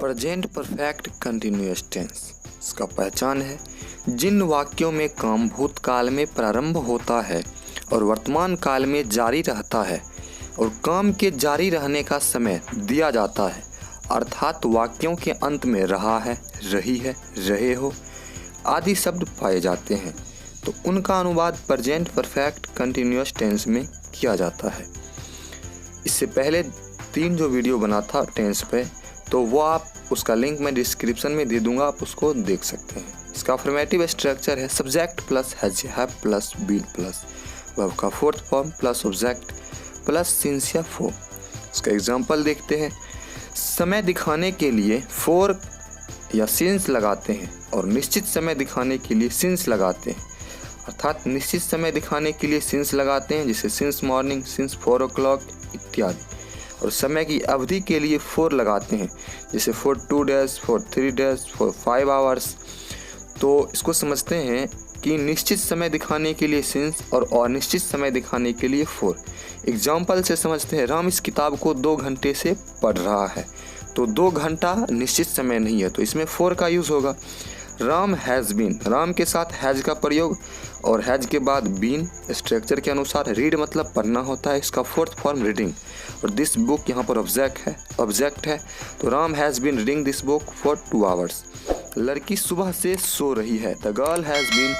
Present perfect continuous tense. इसका पहचान है जिन वाक्यों में काम भूतकाल में प्रारंभ होता है और वर्तमान काल में जारी रहता है और काम के जारी रहने का समय दिया जाता है, अर्थात वाक्यों के अंत में रहा है, रही है, रहे हो आदि शब्द पाए जाते हैं, तो उनका अनुवाद प्रेजेंट परफेक्ट कंटिन्यूअस टेंस में किया जाता है। इससे पहले 3 जो वीडियो बना था टेंस पे, तो वो आप उसका लिंक मैं डिस्क्रिप्शन में दे दूंगा, आप उसको देख सकते हैं। इसका अफर्मेटिव स्ट्रक्चर है subject plus has have plus been plus verb का fourth form plus object plus since या फॉर। इसका एग्जांपल देखते हैं। समय दिखाने के लिए फॉर या सिंस लगाते हैं और निश्चित समय दिखाने के लिए सिंस लगाते हैं, अर्थात निश्चित समय दिखाने के लिए सिंस लगाते हैं, जैसे सिंस मॉर्निंग, सिंस 4 o'clock इत्यादि। और समय की अवधि के लिए फॉर लगाते हैं, जैसे for 2 days, for 3 days, for 5 hours। तो इसको समझते हैं कि निश्चित समय दिखाने के लिए सिंस और अनिश्चित समय दिखाने के लिए फॉर। एग्जाम्पल से समझते हैं। राम इस किताब को 2 घंटे से पढ़ रहा है, तो 2 घंटा निश्चित समय नहीं है, तो इसमें फॉर का यूज़ होगा। राम हैज़ बीन, राम के साथ हैज़ का प्रयोग और हैज़ के बाद बीन। स्ट्रक्चर के अनुसार रीड मतलब पढ़ना होता है, इसका फोर्थ फॉर्म रीडिंग। और दिस बुक यहाँ पर ऑब्जेक्ट है, तो Ram has been reading this book for 2 hours। लड़की सुबह से सो रही है, the girl has been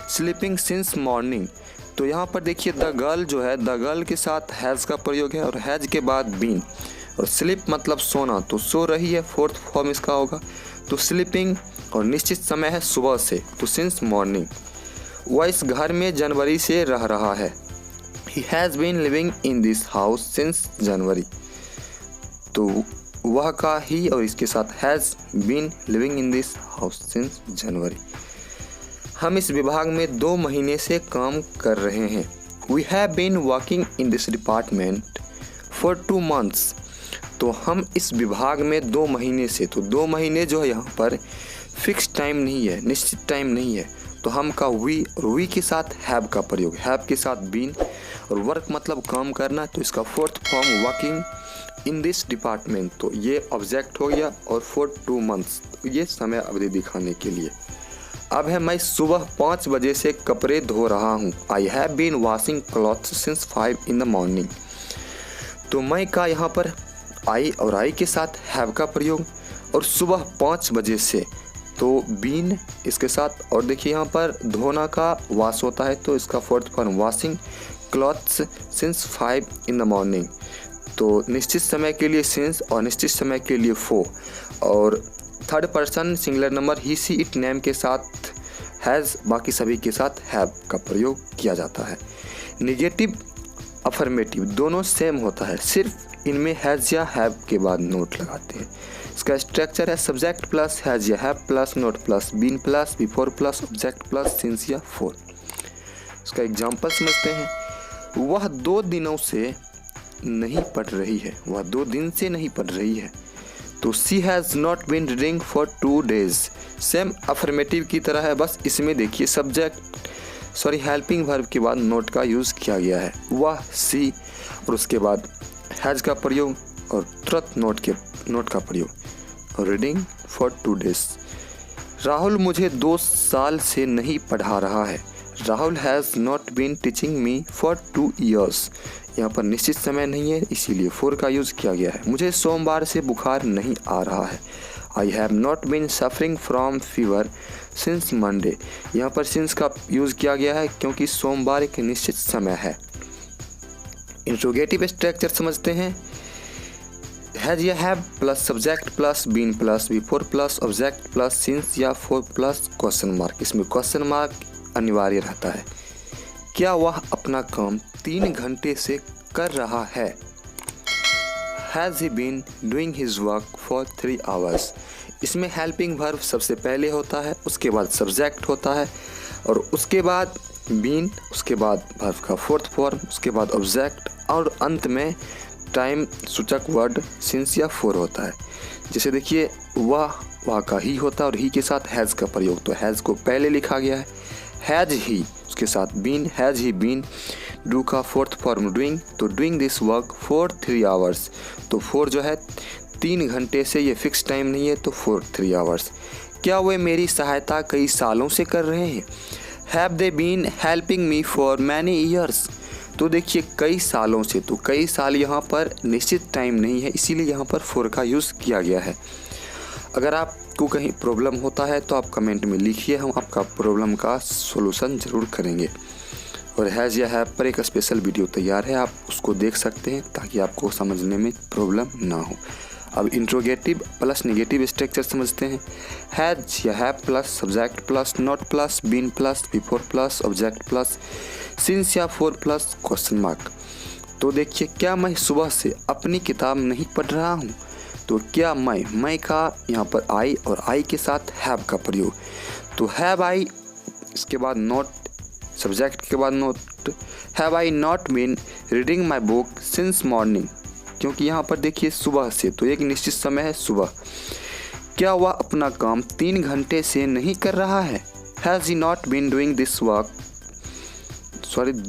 sleeping since morning. तो यहाँ पर देखिए द गर्ल जो है, द गर्ल के साथ हैज़ का प्रयोग है और हैज़ के बाद बीन। और स्लीप मतलब सोना, तो सो रही है, फोर्थ फॉर्म इसका होगा। तो स्लीपिंग और निश्चित समय है सुबह से, तो सिंस मॉर्निंग। वह इस घर में जनवरी से रह रहा है, he has been living in this house since January. तो वह का ही और इसके साथ has been living in this house since January. हम इस विभाग में 2 महीने से काम कर रहे हैं, we have been working in this department for 2 months। तो हम इस विभाग में 2 महीने से, तो 2 महीने जो है यहाँ पर फिक्स टाइम नहीं है, निश्चित टाइम नहीं है, तो हम का वी और वी के साथ हैव का प्रयोग, हैव के साथ बीन। और वर्क मतलब काम करना, तो इसका fourth form working in this department, तो ये ऑब्जेक्ट हो गया। और फॉर 2 months, तो ये समय अवधि दिखाने के लिए। अब है मैं सुबह 5 बजे से कपड़े धो रहा हूँ, I have been washing clothes since 5 in the morning। तो मैं का यहाँ पर आई और आई के साथ हैव का प्रयोग और सुबह 5 बजे से, तो बीन इसके साथ। और देखिए यहाँ पर धोना का वॉश होता है, तो इसका fourth form washing clothes since 5 in the morning। तो निश्चित समय के लिए सिंस और निश्चित समय के लिए फॉर। और third person singular number he see it name के साथ हैज़, बाकी सभी के साथ हैव का प्रयोग किया जाता है। निगेटिव अफर्मेटिव दोनों सेम होता है, सिर्फ इनमें हैज़ या हैव के बाद नोट लगाते हैं। इसका स्ट्रक्चर है सब्जेक्ट प्लस हैज़ या have plus not plus been plus before plus object plus since या फॉर। इसका एग्जांपल समझते हैं। वह 2 दिनों से नहीं पढ़ रही है, वह 2 दिन से नहीं पढ़ रही है, तो she has not been reading for 2 days। Same affirmative की तरह है, बस इसमें देखिए हेल्पिंग वर्ब के बाद नोट का यूज़ किया गया है, वह सी, और उसके बाद हैज़ का प्रयोग और तुरंत नोट का प्रयोग, और रीडिंग फॉर 2 days। राहुल मुझे 2 साल से नहीं पढ़ा रहा है, Rahul has not been teaching me for 2 years। यहाँ पर निश्चित समय नहीं है, इसीलिए फॉर का यूज़ किया गया है। मुझे सोमवार से बुखार नहीं आ रहा है, I have not been suffering from fever since Monday. यहाँ पर सिंस का यूज़ किया गया है क्योंकि सोमवार एक निश्चित समय है। इंट्रोगेटिव स्ट्रक्चर समझते हैं। हैज़ या have plus subject plus been plus before plus object plus since या फॉर प्लस क्वेश्चन मार्क। इसमें क्वेश्चन मार्क अनिवार्य रहता है। क्या वह अपना काम 3 घंटे से कर रहा है, has he been doing his work for 3 hours। इसमें हेल्पिंग वर्ब सबसे पहले होता है, उसके बाद सब्जेक्ट होता है और उसके बाद बीन, उसके बाद वर्ब का फोर्थ फॉर्म, उसके बाद ऑब्जेक्ट और अंत में टाइम सूचक वर्ड सिंस या फॉर होता है। जैसे देखिए वह का ही होता है और ही के साथ हैज़ का प्रयोग, तो हैज़ को पहले लिखा गया है, हैज़ ही उसके साथ been, has he been. Do का फोर्थ फॉर्म डूइंग, तो doing this work for 3 hours, तो फॉर जो है 3 घंटे से ये फिक्स टाइम नहीं है तो फॉर 3 आवर्स। क्या वे मेरी सहायता कई सालों से कर रहे हैं? Have they been helping me for many years. तो देखिए कई सालों से, तो कई साल यहाँ पर निश्चित टाइम नहीं है, इसीलिए यहाँ पर फॉर का यूज़ किया गया है। अगर आपको कहीं प्रॉब्लम होता है तो आप कमेंट में लिखिए, हम आपका प्रॉब्लम का सॉल्यूशन ज़रूर करेंगे। और हैज़ या हैव पर एक स्पेशल वीडियो तैयार है, आप उसको देख सकते हैं ताकि आपको समझने में प्रॉब्लम ना हो। अब इंट्रोगेटिव प्लस नेगेटिव स्ट्रक्चर समझते हैं। हैज या have plus subject plus not plus been plus before plus object plus since या फॉर प्लस क्वेश्चन मार्क। तो देखिए, क्या मैं सुबह से अपनी किताब नहीं पढ़ रहा हूँ? तो क्या मैं का यहाँ पर आई और आई के साथ हैव का प्रयोग। तो हैव आई, इसके बाद नॉट, सब्जेक्ट के बाद not. Have I not been reading my book since morning, क्योंकि यहाँ पर देखिए सुबह से, तो एक निश्चित समय है सुबह। क्या वह अपना काम 3 घंटे से नहीं कर रहा है? Has he not been doing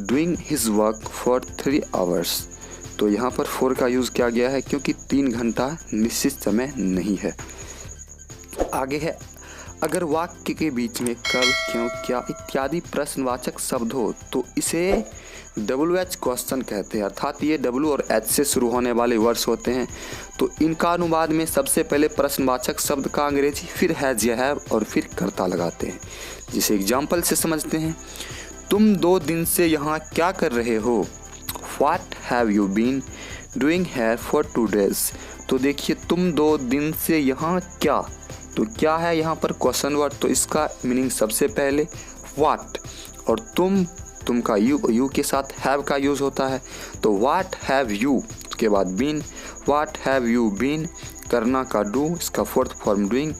doing his work for 3 hours. तो यहाँ पर फॉर का यूज़ किया गया है क्योंकि 3 घंटा निश्चित समय नहीं है। आगे है, अगर वाक्य के बीच में कब, क्यों, क्या इत्यादि प्रश्नवाचक शब्द हो तो इसे WH क्वेश्चन कहते हैं, अर्थात ये W और H से शुरू होने वाले वर्ड्स होते हैं। तो इनका अनुवाद में सबसे पहले प्रश्नवाचक शब्द का अंग्रेजी, फिर हैज या हैव और फिर कर्ता लगाते हैं। जिसे एग्जाम्पल से समझते हैं। तुम 2 दिन से यहाँ क्या कर रहे हो? What have you been doing here for 2 days? तो देखिए, तुम 2 दिन से यहाँ क्या, तो क्या है यहाँ पर क्वेश्चन वर्ड, तो इसका मीनिंग सबसे पहले व्हाट, और तुम का यू के साथ हैव का यूज़ होता है। तो व्हाट हैव यू के बाद been, what have you been, करना का डू, इसका fourth form doing,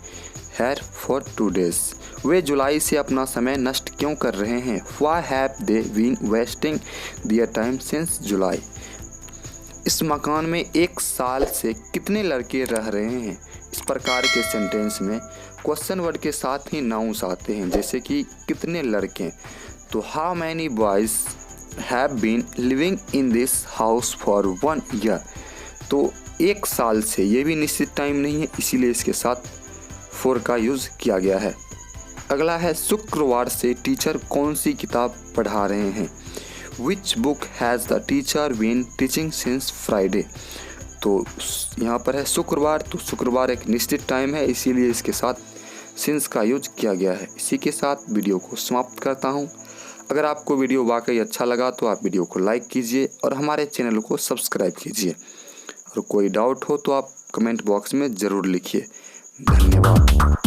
her for 2 days। वे जुलाई से अपना समय नष्ट क्यों कर रहे हैं? Why have they been wasting their time since July? इस मकान में 1 साल से कितने लड़के रह रहे हैं? इस प्रकार के सेंटेंस में क्वेश्चन वर्ड के साथ ही नाउन्स आते हैं, जैसे कि कितने लड़के। तो how many boys have been living in this house for 1 year। तो 1 साल से, ये भी निश्चित टाइम नहीं है, इसीलिए इसके साथ फॉर का यूज़ किया गया है। अगला है, शुक्रवार से टीचर कौन सी किताब पढ़ा रहे हैं? Which book has the teacher been teaching since Friday. तो यहाँ पर है शुक्रवार, तो शुक्रवार एक निश्चित टाइम है, इसीलिए इसके साथ सिंस का यूज किया गया है। इसी के साथ वीडियो को समाप्त करता हूँ। अगर आपको वीडियो वाकई अच्छा लगा तो आप वीडियो को लाइक कीजिए और हमारे चैनल को सब्सक्राइब कीजिए। और कोई डाउट हो तो आप कमेंट बॉक्स में ज़रूर लिखिए। धन्यवाद।